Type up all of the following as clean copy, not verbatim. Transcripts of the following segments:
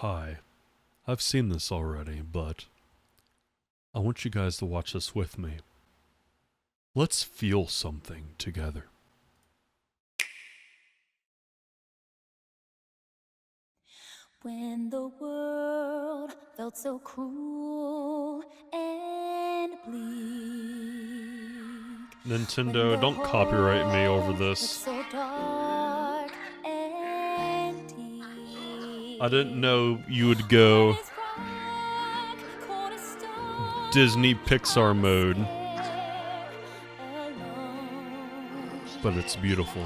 Hi, I've seen this already, but I want you guys to watch this with me. Let's feel something together. When the world felt so cruel and bleak, Nintendo, don't copyright me over this. so dark and deep. I didn't know you would go Disney Pixar mode, but it's beautiful.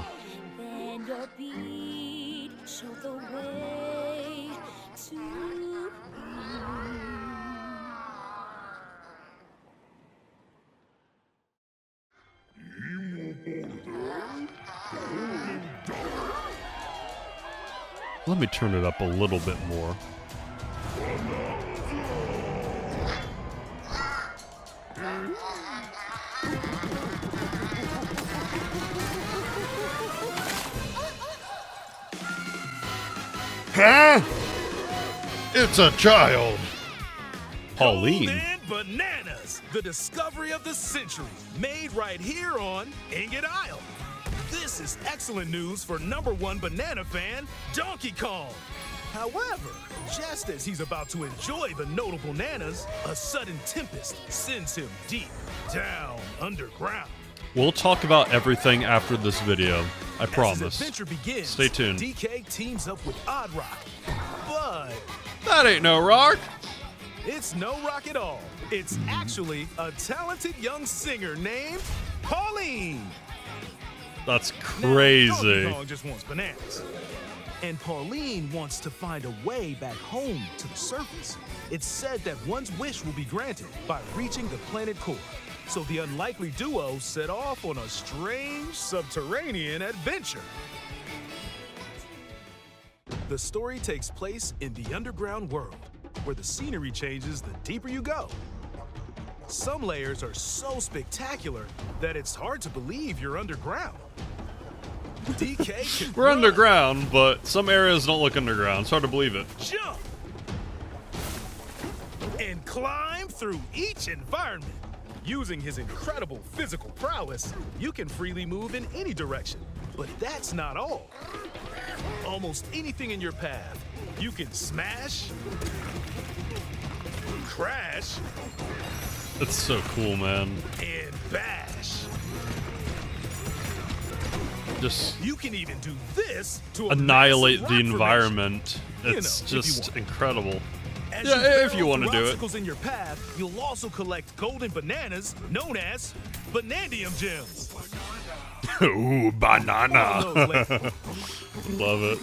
Then your beat showed the way to you. Let me turn it up a little bit more. Huh? It's a child. Pauline. Golden Bananas, the discovery of the century, made right here on Ingot Isle. This is excellent news for #1 banana fan, Donkey Kong. However, just as he's about to enjoy the notable bananas, a sudden tempest sends him deep down underground. We'll talk about everything after this video. I promise. As his adventure begins, Stay tuned. DK teams up with Odd Rock, but That ain't no rock. it's no rock at all. It's actually a talented young singer named Pauline. That's Now, crazy. Donkey Kong just wants bananas. And Pauline wants to find a way back home to the surface. It's said that one's wish will be granted by reaching the planet core. So the unlikely duo set off on a strange subterranean adventure. The story takes place in the underground world, where the scenery changes the deeper you go. Some layers are so spectacular that it's hard to believe you're underground. DK can We're run, underground, but some areas don't look underground. It's hard to believe it. jump, and climb through each environment. Using his incredible physical prowess, you can freely move in any direction. But that's not all. Almost anything in your path, you can smash, crash, It's so cool, man. and bash. Just You can even do this to a annihilate massive the rock environment. You It's know, if you just want. incredible. formation. As Yeah, if barrel you wanna through do it. obstacles in your path, you'll also collect golden bananas, known as Banandium gems. Ooh, All banana. those later. Love it.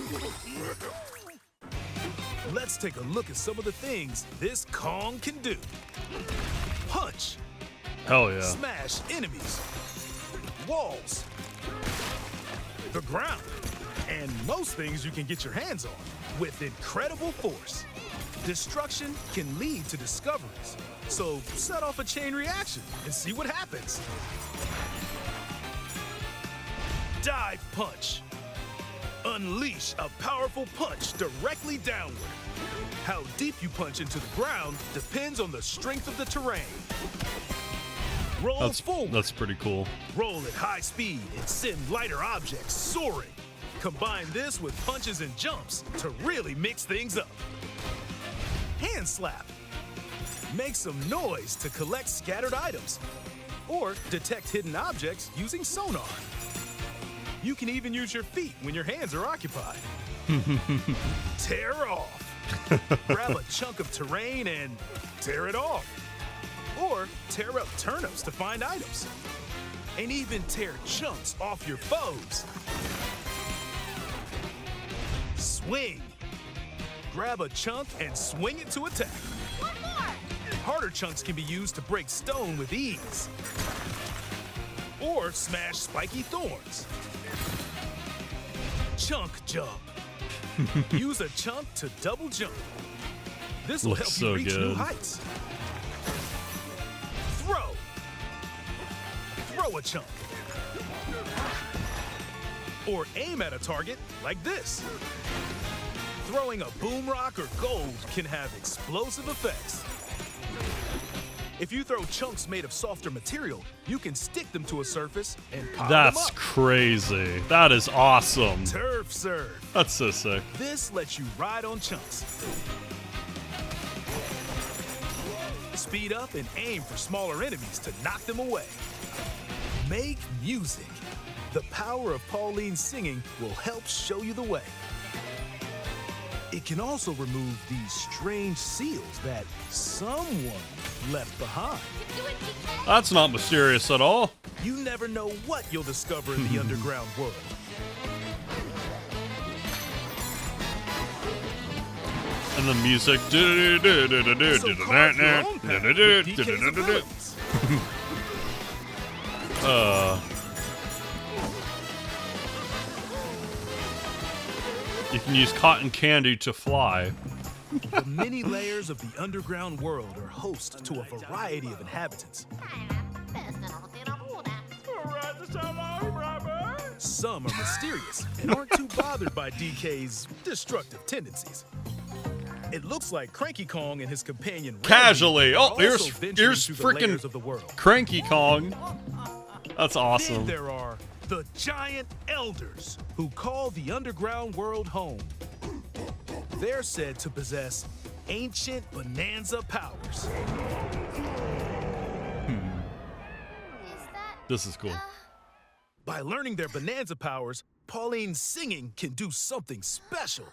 Let's take a look at some of the things this Kong can do. Punch, Hell yeah. smash enemies, walls, the ground, and most things you can get your hands on with incredible force. Destruction can lead to discoveries, so set off a chain reaction and see what happens. Dive punch. Unleash a powerful punch directly downward. How deep you punch into the ground depends on the strength of the terrain. Roll forward. That's pretty cool. Roll at high speed and send lighter objects soaring. Combine this with punches and jumps to really mix things up. Hand slap. Make some noise to collect scattered items or detect hidden objects using sonar. You can even use your feet when your hands are occupied. Tear off. Grab a chunk of terrain and tear it off. Or tear up turnips to find items. And even tear chunks off your foes. Swing. Grab a chunk and swing it to attack. Harder chunks can be used to break stone with ease. Or smash spiky thorns. Chunk jump. Use a chunk to double jump. This will Looks help you so reach new good. heights. Throw. Throw a chunk. Or aim at a target like this. Throwing a boom rock or gold can have explosive effects. If you throw chunks made of softer material, you can stick them to a surface and pile them That's up. crazy. That is awesome. Turf serve. That's so sick. This lets you ride on chunks. Speed up and aim for smaller enemies to knock them away. Make music. The power of Pauline's singing will help show you the way. It can also remove these strange seals that someone left behind. That's not mysterious at all. You never know what you'll discover in the underground world. And the music. So carve your own path with DK's abilities. You can use cotton candy to fly. The many layers of the underground world are host to a variety of inhabitants. Some are mysterious and aren't too bothered by DK's destructive tendencies. It looks like Cranky Kong and his companion Randy Casually. are Oh, also here's venturing through the freaking layers of the world. Cranky Kong. That's Then awesome. there are the giant elders who call the underground world home. They're said to possess ancient Bananza powers. This is cool. By learning their Bananza powers, Pauline's singing can do something special.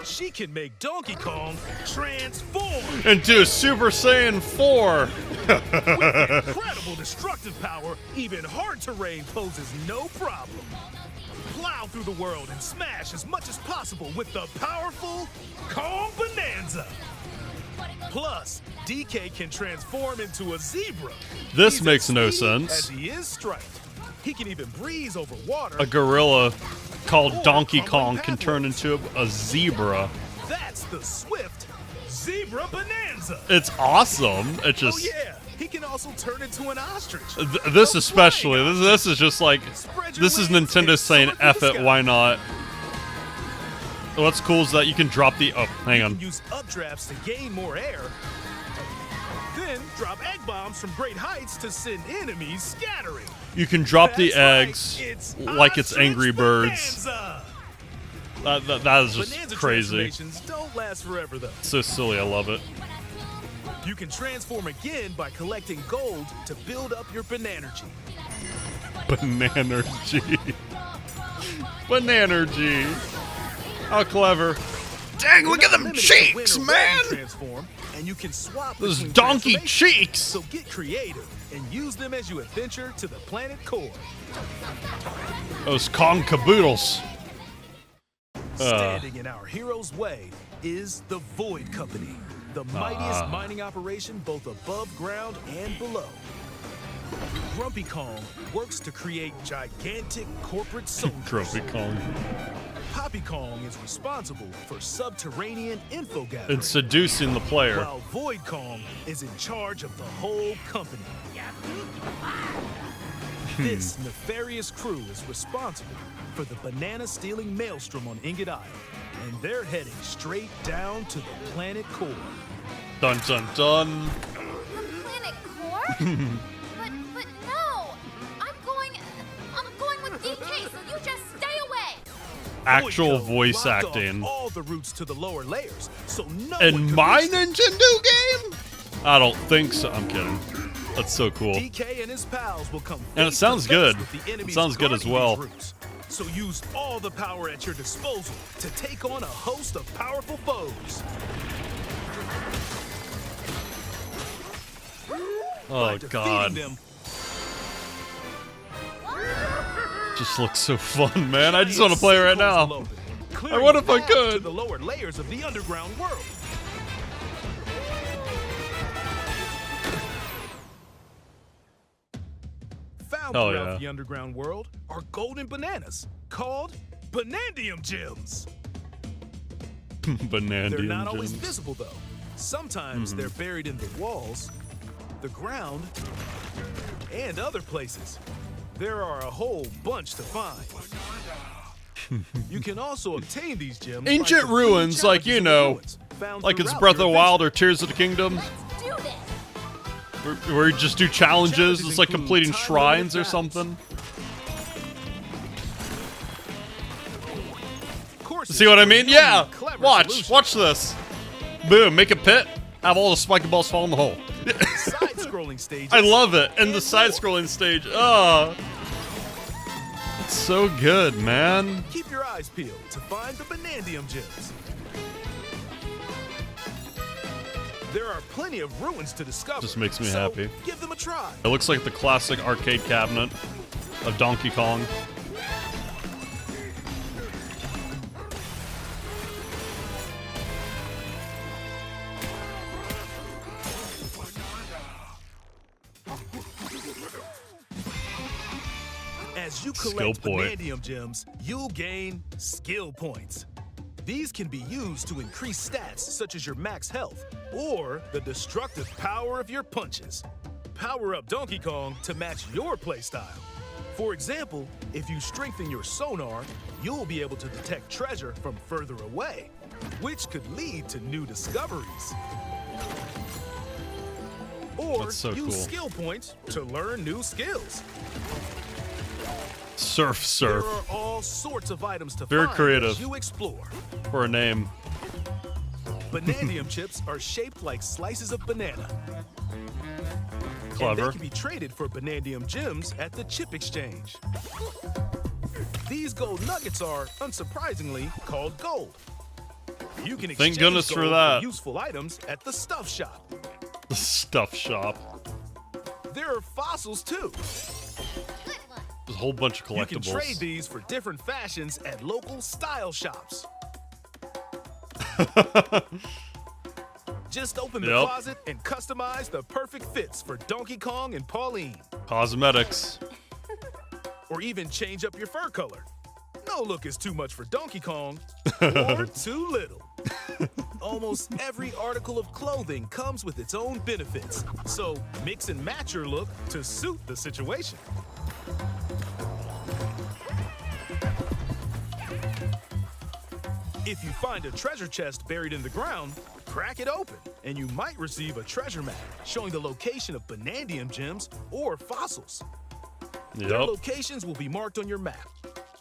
She can make Donkey Kong transform. Into Super Saiyan 4. With incredible destructive power, even hard terrain poses no problem. Plow through the world and smash as much as possible with the powerful Kong Bananza. Plus, DK can transform into a zebra. This He's makes as no speedy sense. As he is striped. He can even breeze over water. A gorilla called Or Donkey crumbling Kong can turn pathways. into a zebra. That's the swift Zebra Bananza. It's awesome. It Oh just yeah, he can also turn into an ostrich. this A especially. flying This is just like Spread your this is wings Nintendo and saying soar through F the it, sky. why not? What's cool is that you can drop the hang You on. can use updrafts to gain more air. Then drop egg bombs from great heights to send enemies scattering. You can drop the That's right, eggs it's like it's Ostrich Angry Birds. Bananza. That is just Bananza crazy. transformations don't last forever though. So silly, I love it. You can transform again by collecting gold to build up your Bananergy. Bananergy. Bananergy. How clever. Dang, look at them Limited to when cheeks, or where man! you transform, and you can swap Those between donkey transformations. cheeks! So get creative and use them as you adventure to the planet core. Those Kong caboodles. Standing in our hero's way is the Void Company, the mightiest mining operation both above ground and below. Grumpy Kong works to create gigantic corporate soldiers. Grumpy Kong. Poppy Kong is responsible for subterranean info gathering. And seducing the player. While Void Kong is in charge of the whole company. This nefarious crew is responsible for the banana-stealing maelstrom on Ingot Isle, and they're heading straight down to the planet core. Dun dun dun. The planet core? but no! I'm going with DK, so you just stay away! Actual Void voice Code blocked acting. off all the routes to the lower layers, so no one In could my reach them. Nintendo game? I don't think so. I'm kidding. That's so cool. DK and his pals will come And it face sounds to good. face with the It enemies sounds good as guarding well. these routes. So use all the power at your disposal to take on a host of powerful foes. By Oh defeating god. them, Just looks so fun, man. I just giant want to play right sinkholes will now. open, clearing what if I paths to could? the lower layers of the underground world. Found Oh, throughout yeah. the underground world are golden bananas called Banandium gems. Banana They're not always gems. visible though. Sometimes they're buried in the walls, the ground, and other places. There are a whole bunch to find. You can also obtain these gems by Ancient completing ruins, like, challenges you in the know, ruins found like it's throughout Breath of your the Wild or Tears of the Kingdom, Let's do this. where you just do challenges. Challenges It's like include completing time-limited shrines or battles. something. Courses See what I where mean? you'll Yeah. need clever Watch. solutions. Watch this. Boom. Make a pit. Have all the spiky balls fall in the hole. Side-scrolling stages. I love it. And the more. side-scrolling stage. Oh. It's so good, man. Keep your eyes peeled to find the Banandium gems. There are plenty of ruins to discover. Just makes me so happy. Give them a try. It looks like the classic arcade cabinet of Donkey Kong. As you Skill collect point. Banandium gems, you'll gain skill points. These can be used to increase stats such as your max health or the destructive power of your punches. Power up Donkey Kong to match your playstyle. For example, if you strengthen your sonar, you'll be able to detect treasure from further away, which could lead to new discoveries. Or That's so use cool. skill points to learn new skills. Surf. There are all sorts of items to Very find creative. as you explore. For a name. Banandium chips are shaped like slices of banana. And Clever. they can be traded for Banandium gems at the chip exchange. These gold nuggets are, unsurprisingly, called gold. You can exchange goodness for gold that. useful items at the stuff shop. The stuff shop. There are fossils too. Good one. There's a whole bunch of You can trade collectibles. these for different fashions at local style shops. Just open the Yep. closet and customize the perfect fits for Donkey Kong and Pauline. Cosmetics. Or even change up your fur color. No look is too much for Donkey Kong, or too little. Almost every article of clothing comes with its own benefits, so mix and match your look to suit the situation. If you find a treasure chest buried in the ground, crack it open, and you might receive a treasure map showing the location of Banandium gems or fossils. Their Yep. locations will be marked on your map.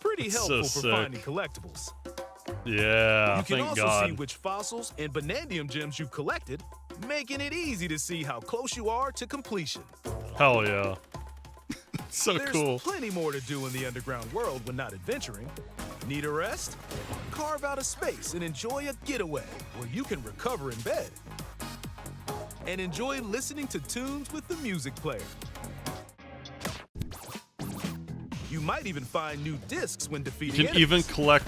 Pretty That's helpful so for sick. finding collectibles. Yeah. You can Thank also God. see which fossils and Banandium gems you've collected, making it easy to see how close you are to completion. Hell yeah. So There's cool. plenty more to do in the underground world when not adventuring. Need a rest? Carve out a space and enjoy a getaway where you can recover in bed. And enjoy listening to tunes with the music player. You might even find new discs when defeating You can even enemies. collect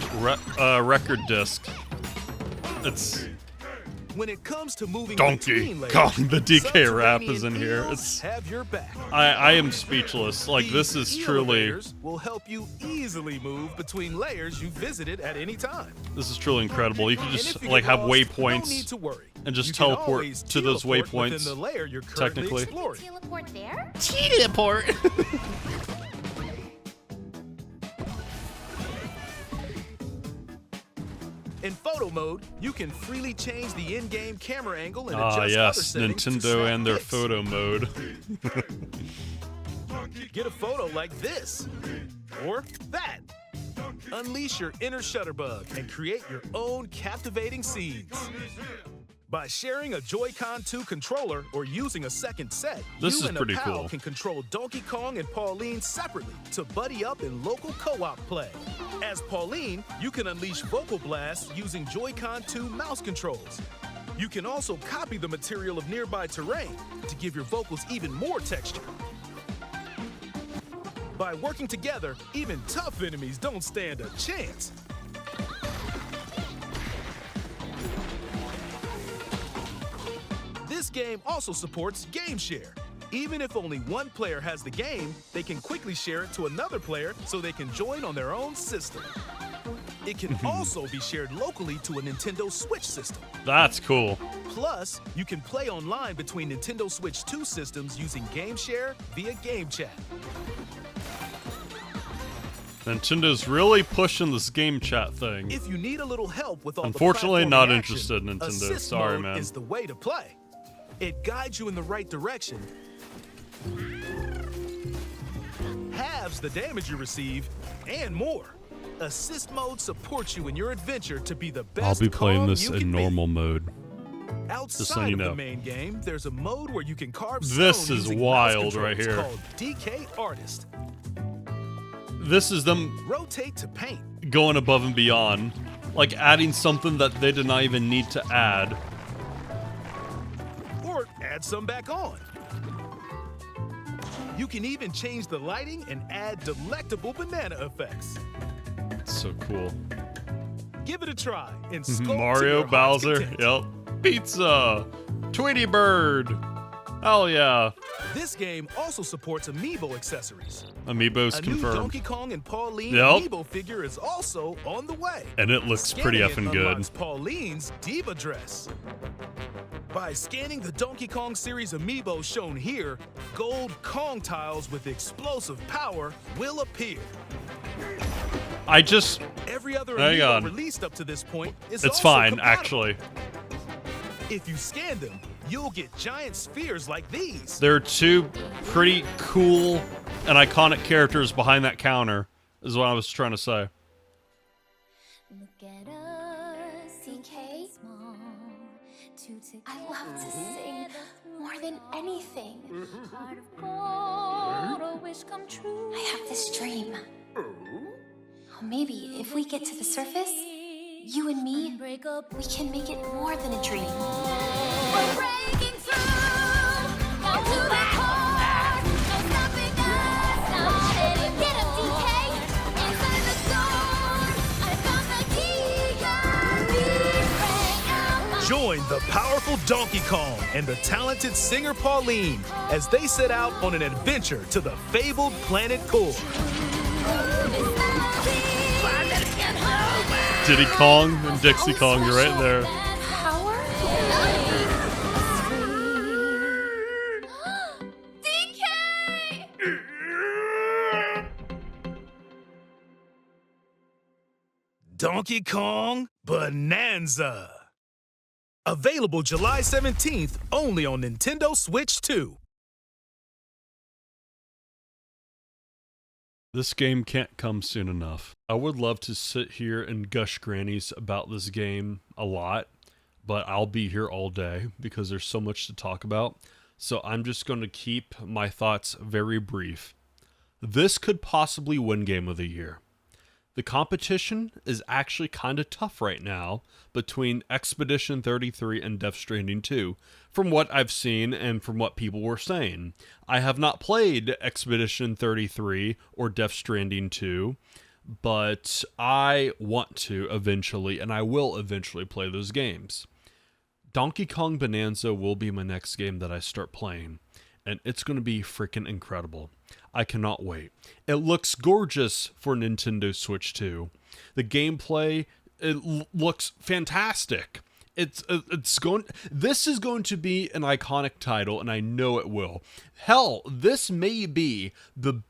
record disc. It's When it comes to moving Donkey between layers, Kong. The DK rap subterranean is in here. eels It's have your back. I am speechless. Like, this These is truly elevators will help you easily move between layers you visited at any time. incredible. You can And just if you like get have lost, no need waypoints. to worry. and just You can teleport always to those teleport waypoints, within the layer you're currently technically. exploring. Teleport there? Teleport. In photo mode, you can freely change the in-game camera angle and adjust Ah, other yes, settings to Nintendo snap and their pics. photo mode. Get a photo like this or that. Unleash your inner shutterbug and create your own captivating scenes. By sharing a Joy-Con 2 controller or using a second set, This you is and pretty a pal cool. can control Donkey Kong and Pauline separately to buddy up in local co-op play. As Pauline, you can unleash vocal blasts using Joy-Con 2 mouse controls. You can also copy the material of nearby terrain to give your vocals even more texture. By working together, even tough enemies don't stand a chance. This game also supports Game Share. Even if only one player has the game, they can quickly share it to another player so they can join on their own system. It can also be shared locally to a Nintendo Switch system. That's cool. Plus, you can play online between Nintendo Switch 2 systems using Game Share via Game Chat. Nintendo's really pushing this game chat thing. If you need a little help with all Unfortunately, the not platforming interested in action, Nintendo. Assist Sorry, mode man. is the way to play. It guides you in the right direction, halves the damage you receive, and more. Assist mode supports you in your adventure to be the best. I'll be playing Kong this you in can be. normal mode. Outside so you of know. the main game, there's a mode where you can carve This stone is using wild mouse right controls here. called DK Artist. This is them Rotate to paint. going above and beyond, like adding something that they did not even need to add. Or add some back on. You can even change the lighting and add delectable banana effects. It's so cool. Give it a try and sculpt to Mario, your heart's Bowser, content. yep. Pizza, Tweety Bird. Hell yeah. This game also supports amiibo accessories. Amiibos A new confirmed. Donkey Kong and Pauline Yep. amiibo figure is also on the way. And it looks pretty Scanning it effing good. unlocks Pauline's diva dress. By scanning the Donkey Kong series amiibo shown here, gold Kong tiles with explosive power will appear. I just, Every other Hang amiibo on. released up to this point is it's also fine, compatible. actually. If you scan them, you'll get giant spheres like these. There are two pretty cool and iconic characters behind that counter, is what I was trying to say. Look at us, DK, small, two I love to sing more than anything. heart of gold, a wish come true. I have this dream. Oh, maybe if we get to the surface, you and me, Unbreakable. we can make it more than a dream. We're breaking through, down to the core. No stopping us, not anymore. Get him, DK! Inside the storm, I found the key. Ganvious Mail. Join the powerful Donkey Kong and the talented singer Pauline as they set out on an adventure to the fabled planet core. Diddy Kong and Dixie Kong, you're right there. Power? DK! Donkey Kong Bananza. Available July 17th only on Nintendo Switch 2. This game can't come soon enough. I would love to sit here and gush grannies about this game a lot, but I'll be here all day because there's so much to talk about. So I'm just going to keep my thoughts very brief. This could possibly win Game of the Year. The competition is actually kind of tough right now between Expedition 33 and Death Stranding 2, from what I've seen and from what people were saying. I have not played Expedition 33 or Death Stranding 2, but I want to eventually, and I will eventually play those games. Donkey Kong Bonanza will be my next game that I start playing, and it's going to be freaking incredible. I cannot wait. It looks gorgeous for Nintendo Switch 2. The gameplay, looks fantastic. This is going to be an iconic title, and I know it will. Hell, this may be the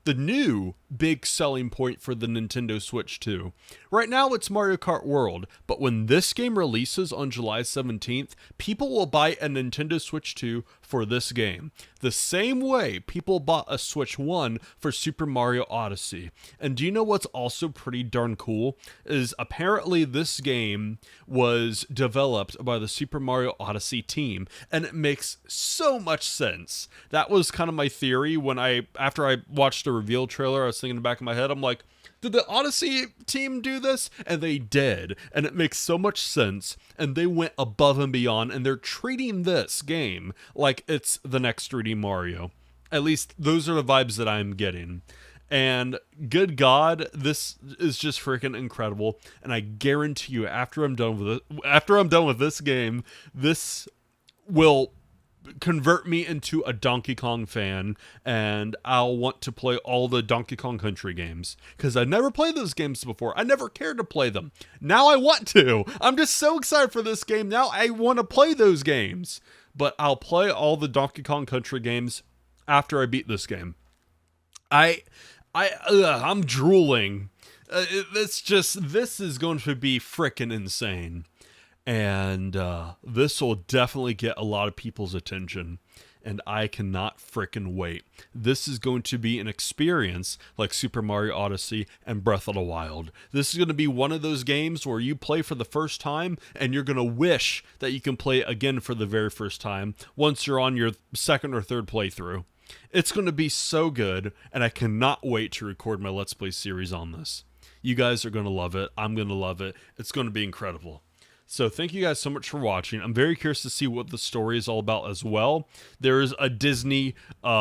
new big selling point for the Nintendo Switch 2. Right now it's Mario Kart World, but when this game releases on July 17th, people will buy a Nintendo Switch 2 for this game. The same way people bought a Switch 1 for Super Mario Odyssey. And do you know what's also pretty darn cool? Is apparently this game was developed by the Super Mario Odyssey team, and it makes so much sense. That was kind of my theory when after I watched the reveal trailer, I was thinking in the back of my head, I'm like, did the Odyssey team do this? And they did. And it makes so much sense. And they went above and beyond. And they're treating this game like it's the next 3D Mario. At least those are the vibes that I'm getting. And good God, this is just freaking incredible. And I guarantee you, after I'm done with this game, this will convert me into a Donkey Kong fan, and I'll want to play all the Donkey Kong Country games, because I never played those games before. I never cared to play them. Now I want to. I'm just so excited for this game. Now I want to play those games, but I'll play all the Donkey Kong Country games after I beat this game. I'm drooling. This is going to be frickin' insane. And this will definitely get a lot of people's attention. And I cannot frickin' wait. This is going to be an experience like Super Mario Odyssey and Breath of the Wild. This is going to be one of those games where you play for the first time and you're going to wish that you can play again for the very first time once you're on your second or third playthrough. It's going to be so good, and I cannot wait to record my Let's Play series on this. You guys are going to love it. I'm going to love it. It's going to be incredible. So thank you guys so much for watching. I'm very curious to see what the story is all about as well. There is a Disney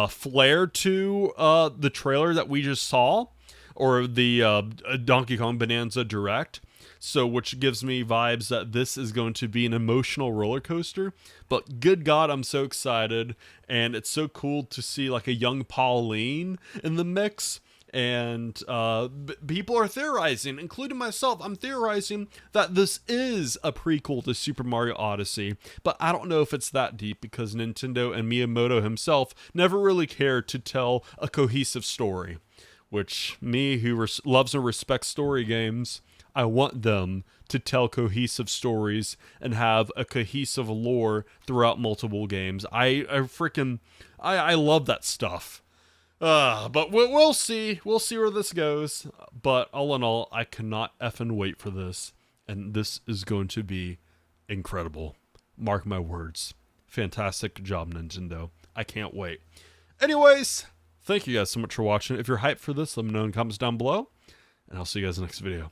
flair to the trailer that we just saw, or the Donkey Kong Bananza Direct. So, which gives me vibes that this is going to be an emotional roller coaster. But good God, I'm so excited. And it's so cool to see like a young Pauline in the mix. And people are theorizing, including myself. I'm theorizing that this is a prequel to Super Mario Odyssey, but I don't know if it's that deep because Nintendo and Miyamoto himself never really cared to tell a cohesive story. Which, me who loves and respects story games, I want them to tell cohesive stories and have a cohesive lore throughout multiple games. I love that stuff. But we'll see. We'll see where this goes. But all in all, I cannot effing wait for this. And this is going to be incredible. Mark my words. Fantastic job, Nintendo. I can't wait. Anyways, thank you guys so much for watching. If you're hyped for this, let me know in the comments down below. And I'll see you guys in the next video.